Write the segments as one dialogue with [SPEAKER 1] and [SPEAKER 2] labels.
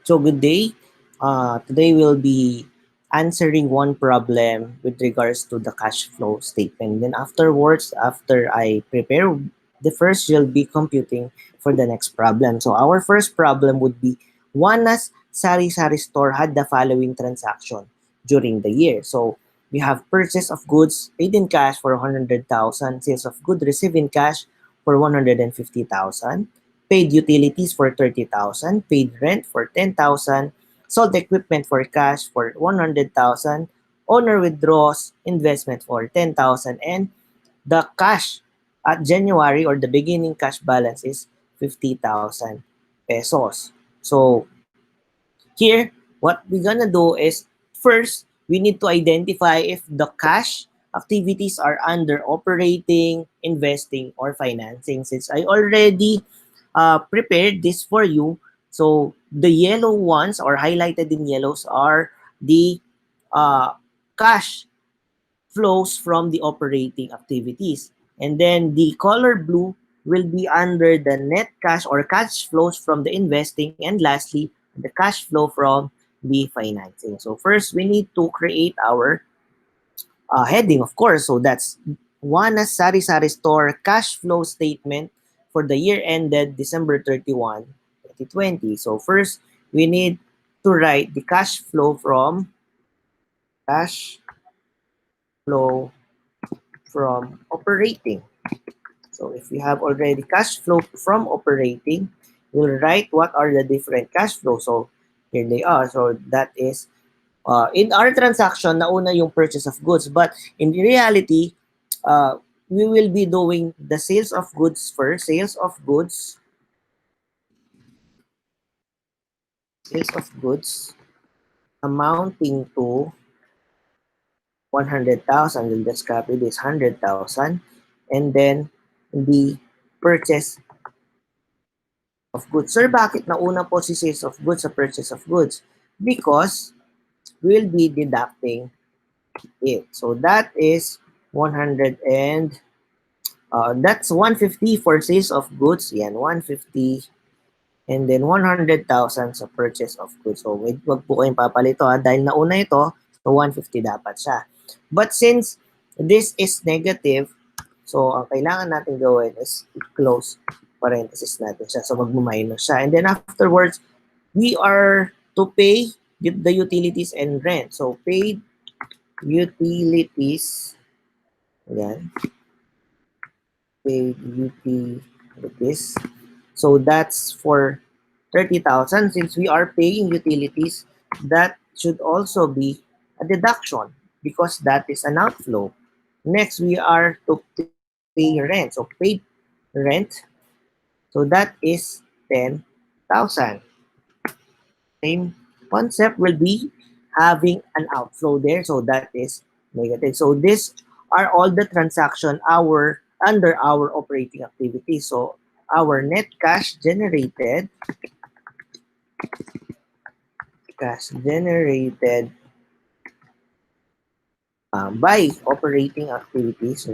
[SPEAKER 1] So good day. Today we'll be answering one problem with regards to the cash flow statement. Then afterwards, after I prepare the first, you'll be computing for the next problem. So our first problem would be Juana's Sari-Sari store had the following transaction during the year. So we have purchase of goods paid in cash for 100,000, sales of goods received in cash for 150,000, paid utilities for 30,000, paid rent for 10,000, sold equipment for cash for 100,000, owner withdraws investment for 10,000, and the cash at January or the beginning cash balance is 50,000 pesos. So here, what we're gonna do is first, we need to identify if the cash activities are under operating, investing, or financing. Since I already prepared this for you, so the yellow ones or highlighted in yellows are the uh, cash flows from the operating activities. And then the color blue will be under the net cash or cash flows from the investing. And lastly, the cash flow from the financing. So first, we need to create our heading, of course. So that's Juana's Sari Sari Store cash flow statement for the year ended December 31, 2020. So first, we need to write the cash flow from operating. So if we have already cash flow from operating, we'll write what are the different cash flows. So here they are. So that is, in our transaction, nauna yung purchase of goods. But in reality, uh, we will be doing the sales of goods first. Sales of goods amounting to 100,000. We'll just copy this 100,000. And then the purchase of goods. Sir, bakit nauna po si sales of goods sa purchase of goods? Because we'll be deducting it. So that is 100 and that's 150 for sales of goods. Yan, 150. And then 100,000 sa purchase of goods. So wag po kayong papalito ha. Dahil nauna ito, so 150 dapat siya. But since this is negative, so ang kailangan natin gawin is close parenthesis natin siya. So magmo-minus siya. And then afterwards, we are to pay the utilities and rent. So paid utilities. Ayan. Paid utilities. So that's for 30,000. Since we are paying utilities, that should also be a deduction because that is an outflow. Next, we are to pay rent. So paid rent. So that is 10,000. Same concept will be having an outflow there. So that is negative. So these are all the transaction under our operating activity. So our net cash generated by operating activities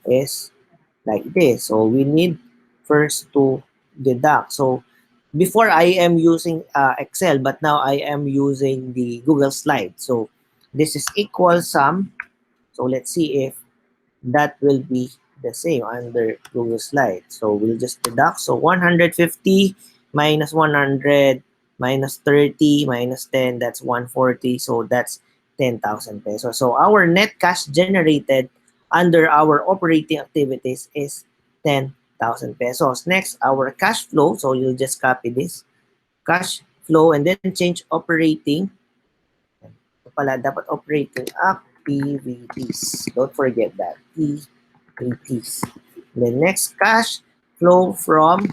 [SPEAKER 1] is like this. So we need first to deduct. So before I am using Excel, but now I am using the Google Slide. So this is equal sum. So let's see if that will be the same under Google Slide. So we'll just deduct. So 150 minus 100 minus 30 minus 10, that's 140. So that's 10,000 pesos. So our net cash generated under our operating activities is 10,000 pesos. Next, our cash flow. So you'll just copy this. Cash flow and then change operating. Ito pala, dapat operating activities. Don't forget that. Activities. The next cash flow from,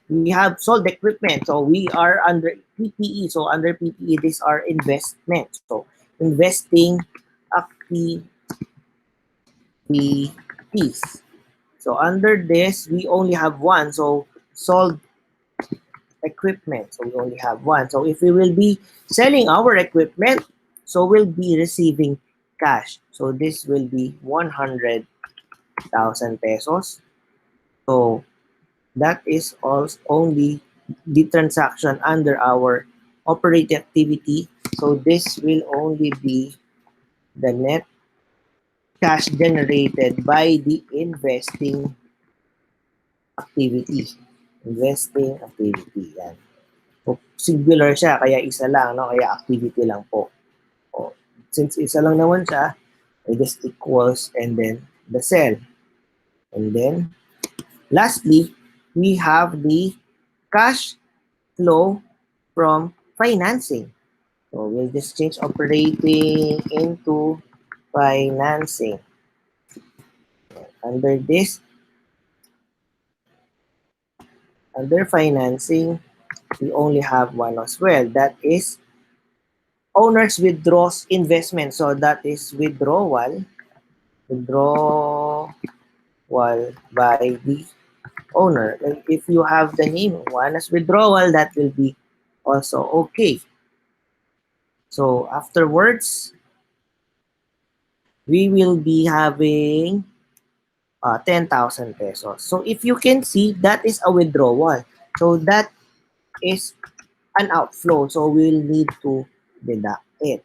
[SPEAKER 1] we have sold equipment. So we are under PPE. So under PPE, these are investment. So investing activities. So under this, we only have one. So sold equipment. So we only have one. So if we will be selling our equipment, so we'll be receiving cash. So this will be 100,000 pesos. So That is also only the transaction under our operating activity. So this will only be the net cash generated by the activity. Investing activity. Yan. So, singular siya, kaya isa lang, no? Kaya activity lang po. O, since isa lang naman siya, it just equals and then the cell. And then, lastly, we have the cash flow from financing. So, we'll just change operating into financing. Under this, under financing, we only have one as well. That is owners withdraws investment. So that is withdrawal by the owner. Like if you have the name one as withdrawal, that will be also okay. So afterwards, we will be having 10,000 pesos. So if you can see, that is a withdrawal. So that is an outflow. So we'll need to deduct it.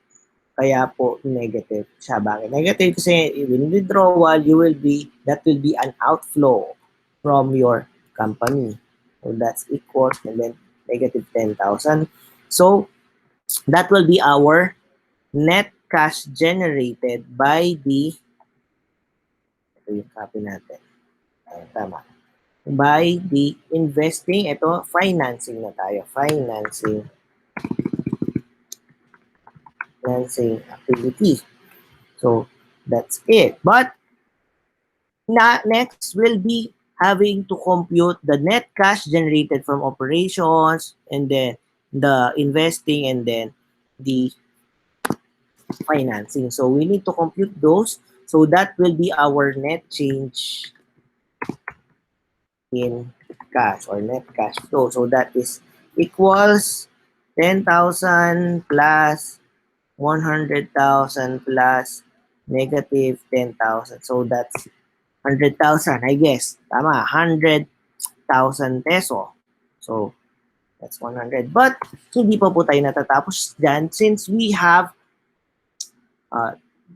[SPEAKER 1] Kaya po negative siya. Bakit negative? Kasi when withdrawal, that will be an outflow from your company. So that's equals and then negative 10,000. So that will be our net cash generated by the, ito yung copy natin. Tama. By the investing, ito financing na tayo. Financing activity. So that's it. But next will be having to compute the net cash generated from operations and then the investing and then the financing. So we need to compute those. So that will be our net change in cash or net cash flow. So that is equals 10,000 plus 100,000 plus negative 10,000. So that's 100,000, I guess. Tama, 100,000 peso. So, that's 100. But, hindi pa po tayo natatapos dyan since we have,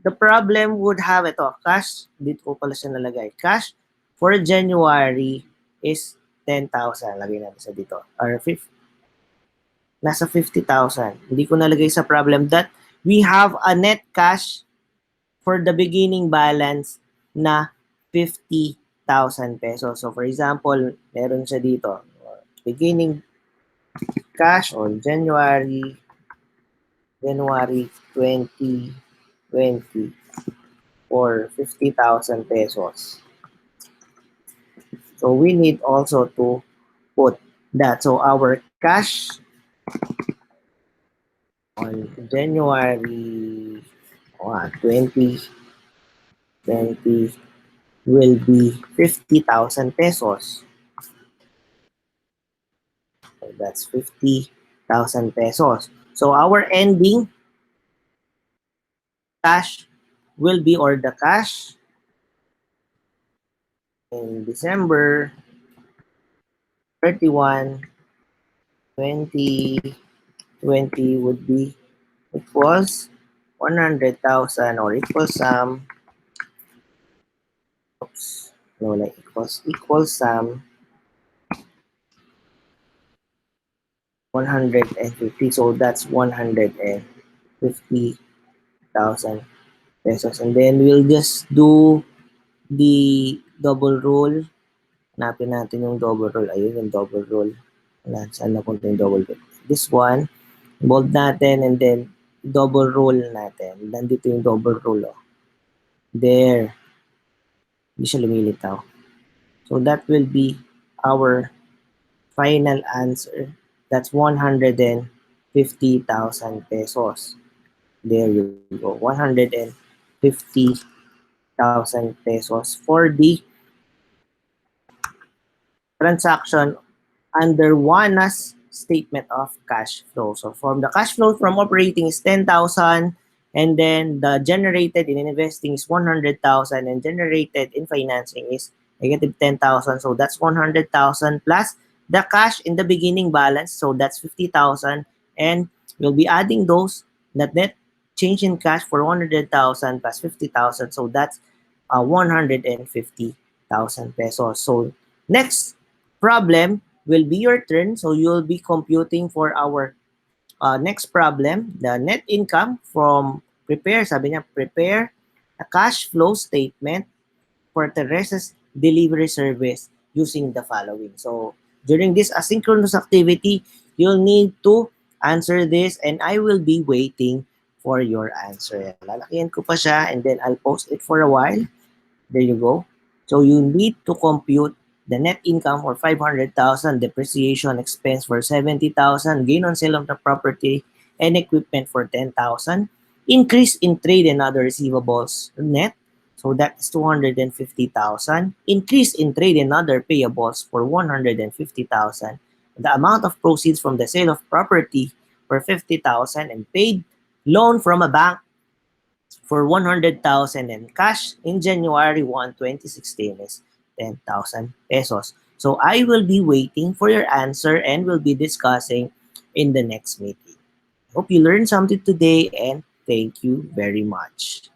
[SPEAKER 1] the problem would have ito, cash, dito ko pala siya nalagay. Cash for January is 10,000. Lagay natin sa dito. Or nasa 50,000. Hindi ko nalagay sa problem that we have a net cash for the beginning balance na 50,000 pesos. So for example, meron siya dito, beginning cash on January 2020 for 50,000 pesos. So we need also to put that. So our cash on January 2020 will be 50,000 pesos. So that's 50,000 pesos. So our ending cash will be, or the cash in December 31, 2020 would be equals 100,000 or equals some, equals some 150. So that's 150,000 pesos. And then we'll just do the double roll. Hanapin natin yung double roll. Ayun yung double roll. Saan napunta yung double roll? This one, bold natin and then double roll natin. Nandito yung double roll. Oh. There. Hindi siya lumilitaw. So that will be our final answer. That's 150,000 pesos. There you go. 150,000 pesos for the transaction under WANA's statement of cash flow. So from the cash flow from operating is 10,000 and then the generated in investing is 100,000 and generated in financing is negative 10,000. So that's 100,000 plus the cash in the beginning balance. So that's 50,000. And we'll be adding those net change in cash for 100,000 plus 50,000. So that's 150,000 pesos. So next problem will be your turn. So you'll be computing for our next problem, the net income from sabi niya, prepare a cash flow statement for Teresa's delivery service using the following. So during this asynchronous activity, you'll need to answer this and I will be waiting for your answer. Lalakihan ko pa siya and then I'll post it for a while. There you go. So you need to compute the net income for 500,000, depreciation expense for 70,000, gain on sale of the property and equipment for 10,000, increase in trade and other receivables net, so that is 250,000, increase in trade and other payables for 150,000, the amount of proceeds from the sale of property for 50,000, and paid loan from a bank for 100,000, and cash in January 1, 2016 is 10,000 pesos. So I will be waiting for your answer and will be discussing in the next meeting. Hope you learned something today and thank you very much.